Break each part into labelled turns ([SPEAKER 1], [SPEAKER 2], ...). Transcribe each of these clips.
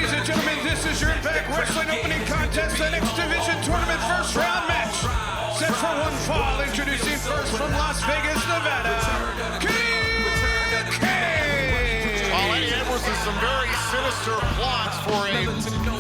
[SPEAKER 1] Ladies and gentlemen, this is your Impact Wrestling opening contest, the X Division Tournament first round match. Set for one fall, introducing first from Las Vegas, Nevada, King King.
[SPEAKER 2] Well, Eddie Edwards has some very sinister plots for a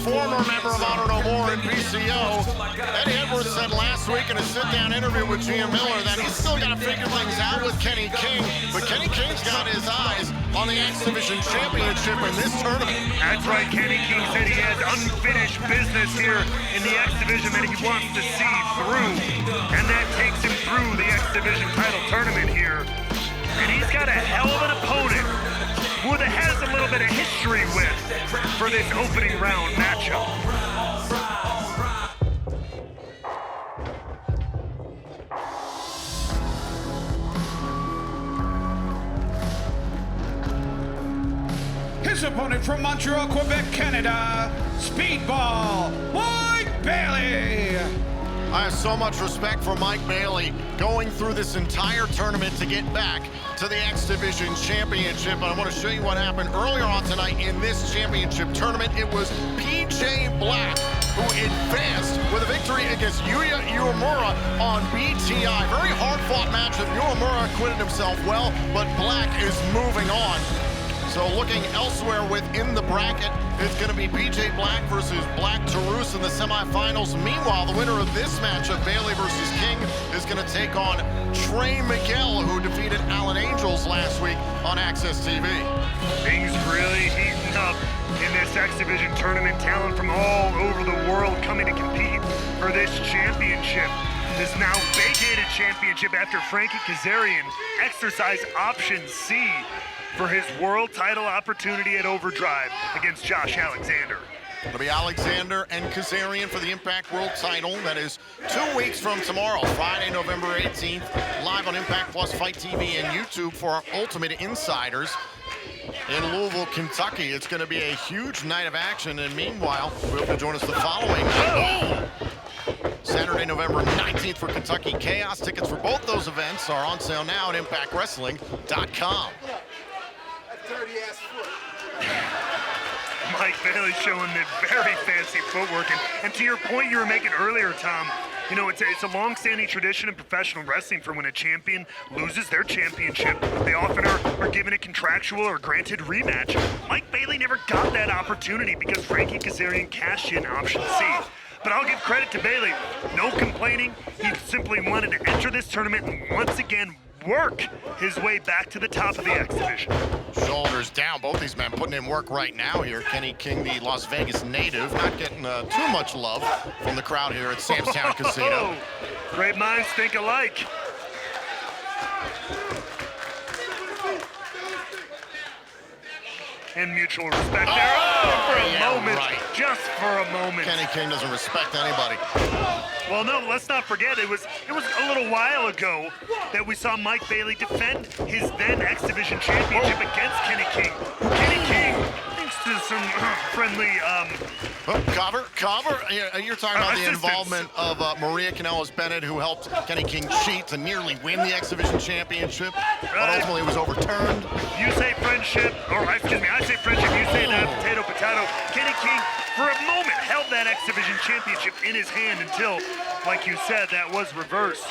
[SPEAKER 2] former member of Honor No More in PCO. Eddie Edwards said last week in a sit-down interview with Gia Miller that he's still got to figure things out with Kenny King, but Kenny King's got his eyes on the X Division Championship in this tournament.
[SPEAKER 3] That's right, Kenny King said he has unfinished business here in the X Division that he wants to see through, and that takes him through the X Division title tournament here. And he's got a hell of an opponent who has a little bit of history with for this opening round matchup.
[SPEAKER 1] His opponent from Montreal, Quebec, Canada, Speedball, Mike Bailey.
[SPEAKER 2] I have so much respect for Mike Bailey going through this entire tournament to get back to the X Division Championship. And I want to show you what happened earlier on tonight in this championship tournament. It was PJ Black who advanced with a victory against Yuya Uemura on BTI. Very hard-fought matchup. Uemura acquitted himself well, but Black is moving on. So looking elsewhere within the bracket, it's going to be PJ Black versus Black Taurus in the semifinals. Meanwhile, the winner of this matchup, Bailey versus King, is going to take on Trey Miguel, who defeated Alan Angels last week on Access TV.
[SPEAKER 3] Things really heating up in this X Division tournament. Talent from all over the world coming to compete for this championship. This now vacated championship after Frankie Kazarian exercised option C for his world title opportunity at Overdrive against Josh Alexander.
[SPEAKER 2] It'll be Alexander and Kazarian for the Impact World title. That is 2 weeks from tomorrow, Friday, November 18th, live on Impact Plus, Fight TV, and YouTube for our Ultimate Insiders in Louisville, Kentucky. It's going to be a huge night of action, and meanwhile, we'll be join us the following night. Saturday, November 19th for Kentucky Chaos. Tickets for both those events are on sale now at ImpactWrestling.com.
[SPEAKER 4] Dirty-ass foot.
[SPEAKER 3] Mike Bailey showing the very fancy footwork. And to your point you were making earlier, Tom, you know, it's a long-standing tradition in professional wrestling for when a champion loses their championship, they often are given a contractual or granted rematch. Mike Bailey never got that opportunity because Frankie Kazarian cashed in option C. But I'll give credit to Bailey. No complaining. He simply wanted to enter this tournament and once again work his way back to the top of the X Division.
[SPEAKER 2] Shoulders down, both these men putting in work right now here. Kenny King, the Las Vegas native, not getting too much love from the crowd here at Sam's Town Casino.
[SPEAKER 3] Great minds think alike. And mutual respect there. Oh, for a moment,
[SPEAKER 2] right.
[SPEAKER 3] Just for a moment.
[SPEAKER 2] Kenny King doesn't respect anybody.
[SPEAKER 3] Well, no, let's not forget, it was a little while ago that we saw Mike Bailey defend his then X Division championship against Kenny King. Kenny King, thanks to some friendly,
[SPEAKER 2] Cover. You're talking about the involvement of Maria Kanellis-Bennett, who helped Kenny King cheat to nearly win the X Division championship, but ultimately was overturned.
[SPEAKER 3] You say friendship, or excuse me, I say friendship, you say that, potato. Kenny King, for a moment, held that X Division championship in his hand until, like you said, that was reversed.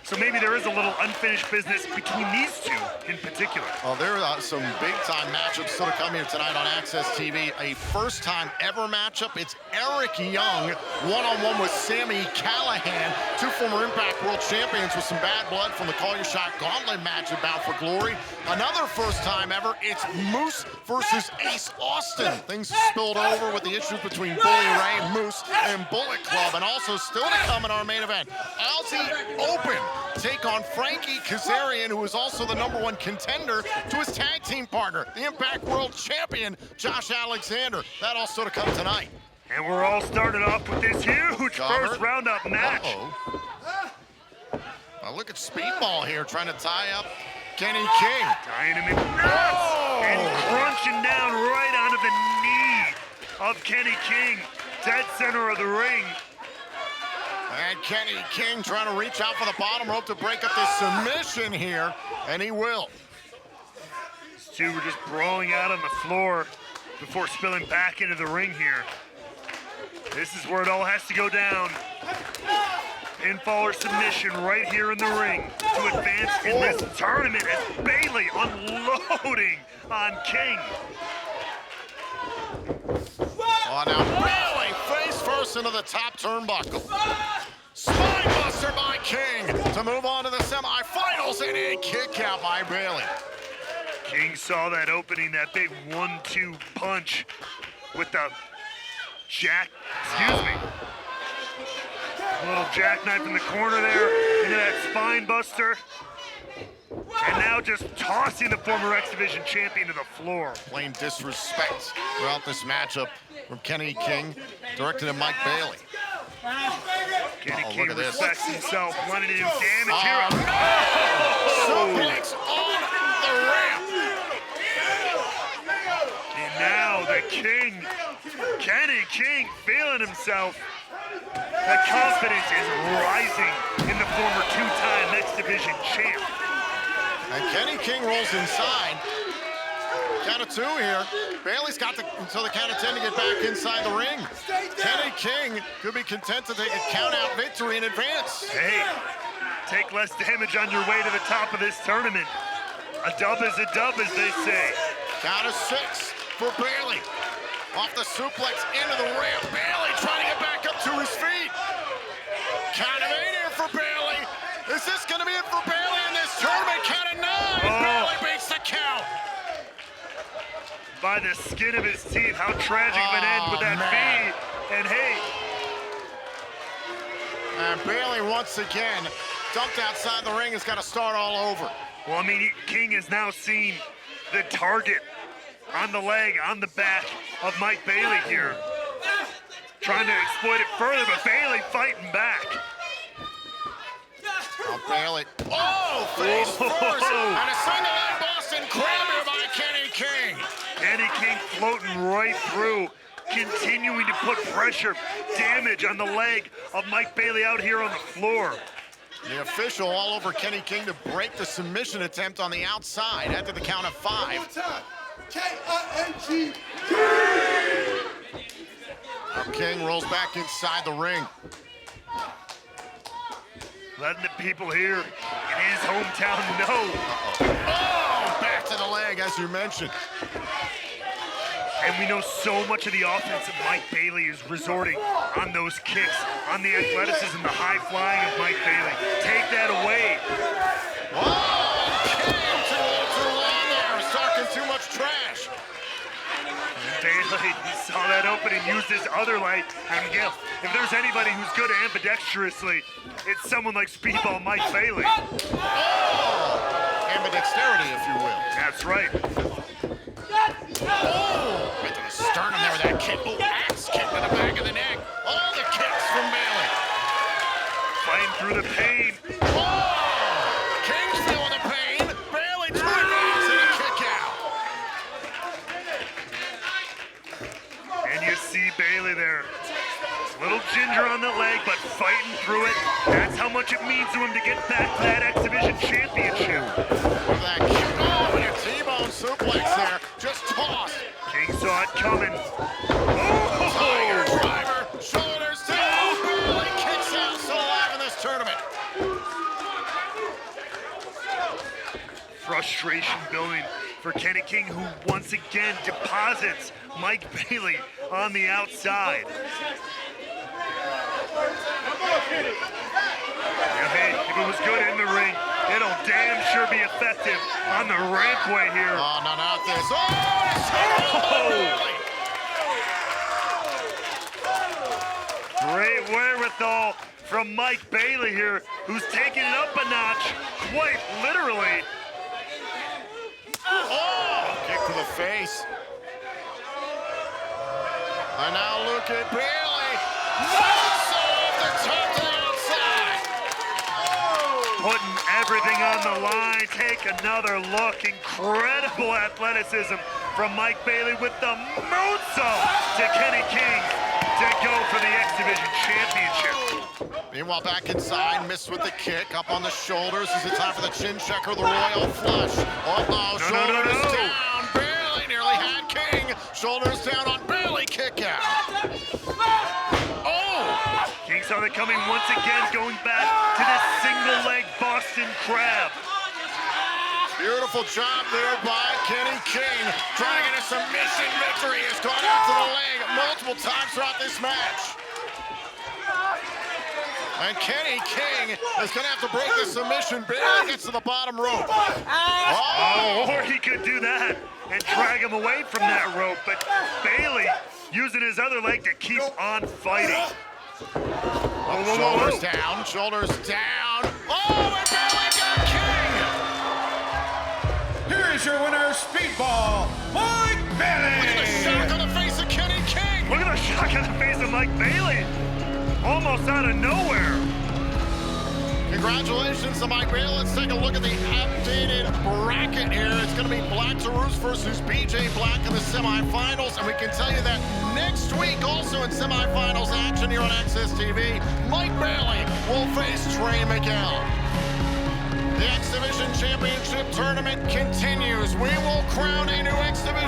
[SPEAKER 3] So maybe there is a little unfinished business between these two in particular.
[SPEAKER 2] Oh, there are some big-time matchups still to come here tonight on Access TV. A first-time ever matchup. It's Eric Young, one-on-one with Sami Callihan, two former Impact World Champions with some bad blood from the Call Your Shot Gauntlet match at Bound for Glory. Another first-time ever, it's Moose versus Ace Austin. Things spilled over with the issues between Bully Ray, Moose, and Bullet Club. And also still to come in our main event, Aussie Open take on Frankie Kazarian, who is also the #1 contender to his tag team partner, the Impact World Champion, Josh Alexander. That all still to come tonight.
[SPEAKER 3] And we're all started off with this huge first round-up match.
[SPEAKER 2] Now look at Speedball here trying to tie up Kenny King.
[SPEAKER 3] Tying him in nuts and crunching down right onto the knee of Kenny King, dead center of the ring.
[SPEAKER 2] And Kenny King trying to reach out for the bottom rope to break up this submission here, and he will.
[SPEAKER 3] These two were just brawling out on the floor. before spilling back into the ring here. This is where it all has to go down. Pinfall or submission right here in the ring to advance in this tournament as Bailey unloading on King.
[SPEAKER 2] Oh, now Bailey face first into the top turnbuckle. Spinebuster by King to move on to the semifinals and a kick out by Bailey.
[SPEAKER 3] King saw that opening, that big 1-2 punch with the little jackknife in the corner there into that spine buster. And now just tossing the former X Division champion to the floor.
[SPEAKER 2] Plain disrespect throughout this matchup from Kenny King, directed at Mike Bailey.
[SPEAKER 3] Kenny
[SPEAKER 2] Oh,
[SPEAKER 3] King
[SPEAKER 2] look at this.
[SPEAKER 3] respects himself, wanting to do damage here.
[SPEAKER 2] Suplex on the ramp.
[SPEAKER 3] And now the King, Kenny King, feeling himself. The confidence is rising in the former two-time X Division champ.
[SPEAKER 2] And Kenny King rolls inside. Count of 2 here. Bailey's got until the count of 10 to get back inside the ring. Kenny King could be content to take a count-out victory in advance.
[SPEAKER 3] Hey, take less damage on your way to the top of this tournament. A dub is a dub, as they say.
[SPEAKER 2] Count of 6 for Bailey. Off the suplex into the ramp. Bailey trying to get back up to his feet. Count of 8 here for Bailey. Is this going to be it for Bailey in this tournament? Count of 9. Bailey beats the count.
[SPEAKER 3] By the skin of his teeth, how tragic of an end would that be? And hey.
[SPEAKER 2] And Bailey once again dumped outside the ring, has got to start all over.
[SPEAKER 3] Well, I mean, King has now seen the target on the leg, on the back of Mike Bailey here. Trying to exploit it further, but Bailey fighting back.
[SPEAKER 2] Oh, Bailey. Oh, face first. And a single leg Boston Crabber by Kenny King.
[SPEAKER 3] Kenny King floating right through, continuing to put pressure, damage on the leg of Mike Bailey out here on the floor.
[SPEAKER 2] The official all over Kenny King to break the submission attempt on the outside after the count of 5.
[SPEAKER 4] K-I-N-G.
[SPEAKER 2] Now King rolls back inside the ring.
[SPEAKER 3] Letting the people here in his hometown know.
[SPEAKER 2] Oh, back to the leg, as you mentioned.
[SPEAKER 3] And we know so much of the offense that Mike Bailey is resorting on those kicks, on the athleticism, the high flying of Mike Bailey. Take that away.
[SPEAKER 2] Whoa, King too long there, talking too much trash.
[SPEAKER 3] Bailey saw that opening, used his other leg, and Miguel, if there's anybody who's good ambidextrously, it's someone like Speedball Mike Bailey.
[SPEAKER 2] Oh, ambidexterity, if you will.
[SPEAKER 3] That's right.
[SPEAKER 2] Oh, right to the sternum there with that kick. Oh, axe kick to the back of the neck. All the kicks from Bailey.
[SPEAKER 3] Fighting through the pain.
[SPEAKER 2] Oh, King's feeling the pain. Bailey to the knees and a kick out.
[SPEAKER 3] And you see Bailey there. Little ginger on the leg, but fighting through it. That's how much it means to him to get back to that X Division championship.
[SPEAKER 2] With that kick. Oh, and a T-bone suplex there. Just tossed.
[SPEAKER 3] King saw it coming.
[SPEAKER 2] Tiger
[SPEAKER 3] Oh!
[SPEAKER 2] driver. Shoulders down. Bailey kicks out. Still alive in this tournament.
[SPEAKER 3] Frustration building for Kenny King, who once again deposits Mike Bailey on the outside. Now, hey, if it was good in the ring, it'll damn sure be effective on the rampway here.
[SPEAKER 2] Oh, no, not this. Oh,
[SPEAKER 3] Oh! Great wherewithal from Mike Bailey here, who's taking it up a notch, quite literally.
[SPEAKER 2] Oh, kick to the face. And now look at Bailey. Off the top to the outside.
[SPEAKER 3] Putting everything on the line. Take another look. Incredible athleticism from Mike Bailey with the moonsault to Kenny King to go for the X Division championship.
[SPEAKER 2] Meanwhile, back inside, missed with the kick, up on the shoulders. Is it time for the chin checker, the royal flush? Uh-oh,
[SPEAKER 3] No.
[SPEAKER 2] shoulders down. Bailey nearly had King. King, shoulders down on Bailey, kick out. Oh!
[SPEAKER 3] King saw that coming once again, going back to this single leg Boston Crab.
[SPEAKER 2] Beautiful job there by Kenny King. Trying to get a submission victory. Has gone out to the leg multiple times throughout this match. And Kenny King is going to have to break the submission. Bailey gets to the bottom rope.
[SPEAKER 3] Oh, or he could do that and drag him away from that rope. But Bailey using his other leg to keep on fighting.
[SPEAKER 2] Shoulders down, shoulders down. Oh, and Bailey got King.
[SPEAKER 1] Here is your winner, Speedball, Mike Bailey.
[SPEAKER 2] Look at the shock on the face of Kenny King.
[SPEAKER 3] Look at the shock on the face of Mike Bailey. Almost out of nowhere.
[SPEAKER 2] Congratulations to Mike Bailey. Let's take a look at the updated bracket here. It's going to be Black Taurus versus BJ Black in the semifinals. And we can tell you that next week, also in semifinals action here on Access TV, Mike Bailey will face Trey Miguel. The X Division Championship Tournament continues. We will crown a new X Division